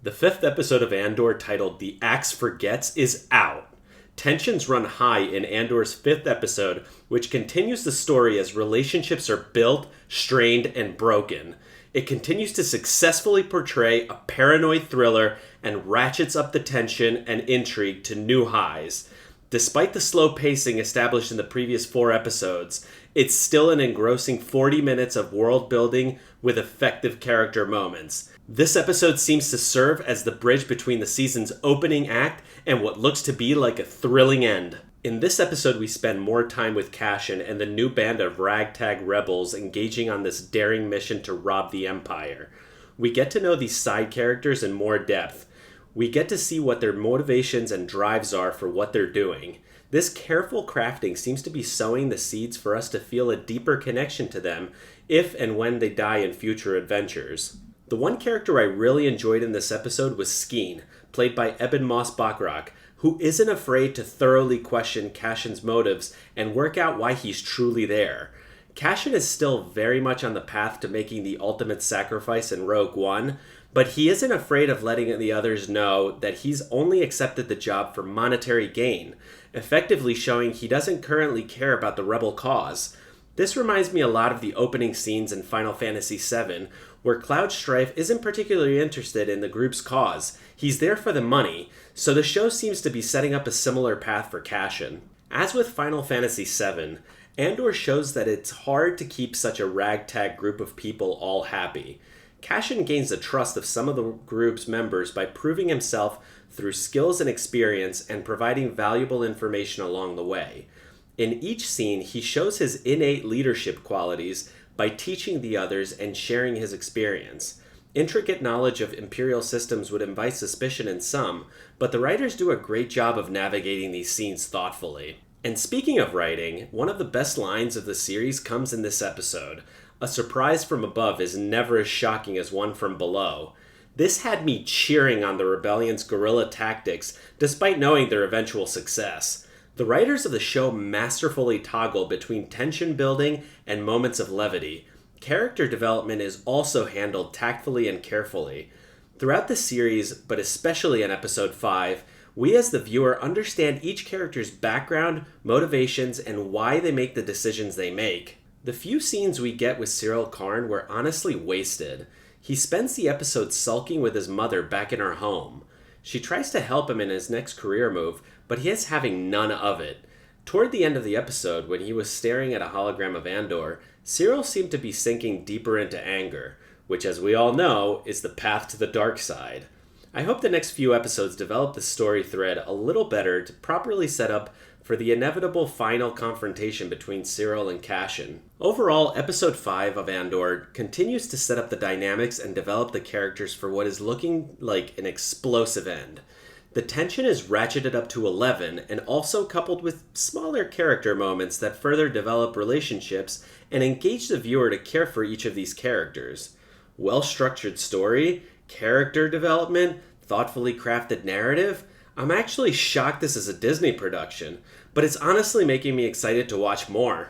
The fifth episode of Andor, titled The Axe Forgets, is out. Tensions run high in Andor's fifth episode, which continues the story as relationships are built, strained, and broken. It continues to successfully portray a paranoid thriller and ratchets up the tension and intrigue to new highs. Despite the slow pacing established in the previous 4 episodes, it's still an engrossing 40 minutes of world building with effective character moments. This episode seems to serve as the bridge between the season's opening act and what looks to be like a thrilling end. In this episode, we spend more time with Cassian and the new band of ragtag rebels engaging on this daring mission to rob the Empire. We get to know these side characters in more depth. We get to see what their motivations and drives are for what they're doing. This careful crafting seems to be sowing the seeds for us to feel a deeper connection to them if and when they die in future adventures. The one character I really enjoyed in this episode was Skeen, played by Ebon Moss-Bachrach, who isn't afraid to thoroughly question Cassian's motives and work out why he's truly there. Cassian is still very much on the path to making the ultimate sacrifice in Rogue One, but he isn't afraid of letting the others know that he's only accepted the job for monetary gain, effectively showing he doesn't currently care about the rebel cause. This reminds me a lot of the opening scenes in Final Fantasy VII, where Cloud Strife isn't particularly interested in the group's cause. He's there for the money, so the show seems to be setting up a similar path for Cassian. As with Final Fantasy VII, Andor shows that it's hard to keep such a ragtag group of people all happy. Cassian gains the trust of some of the group's members by proving himself through skills and experience and providing valuable information along the way. In each scene, he shows his innate leadership qualities by teaching the others and sharing his experience. Intricate knowledge of Imperial systems would invite suspicion in some, but the writers do a great job of navigating these scenes thoughtfully. And speaking of writing, one of the best lines of the series comes in this episode. A surprise from above is never as shocking as one from below. This had me cheering on the rebellion's guerrilla tactics, despite knowing their eventual success. The writers of the show masterfully toggle between tension building and moments of levity. Character development is also handled tactfully and carefully. Throughout the series, but especially in episode 5, we as the viewer understand each character's background, motivations, and why they make the decisions they make. The few scenes we get with Cyril Karn were honestly wasted. He spends the episode sulking with his mother back in her home. She tries to help him in his next career move, but he is having none of it. Toward the end of the episode, when he was staring at a hologram of Andor, Cyril seemed to be sinking deeper into anger, which, as we all know, is the path to the dark side. I hope the next few episodes develop the story thread a little better to properly set up for the inevitable final confrontation between Cyril and Cassian. Overall, Episode 5 of Andor continues to set up the dynamics and develop the characters for what is looking like an explosive end. The tension is ratcheted up to 11 and also coupled with smaller character moments that further develop relationships and engage the viewer to care for each of these characters. Well-structured story, character development, thoughtfully crafted narrative. I'm actually shocked this is a Disney production, but it's honestly making me excited to watch more.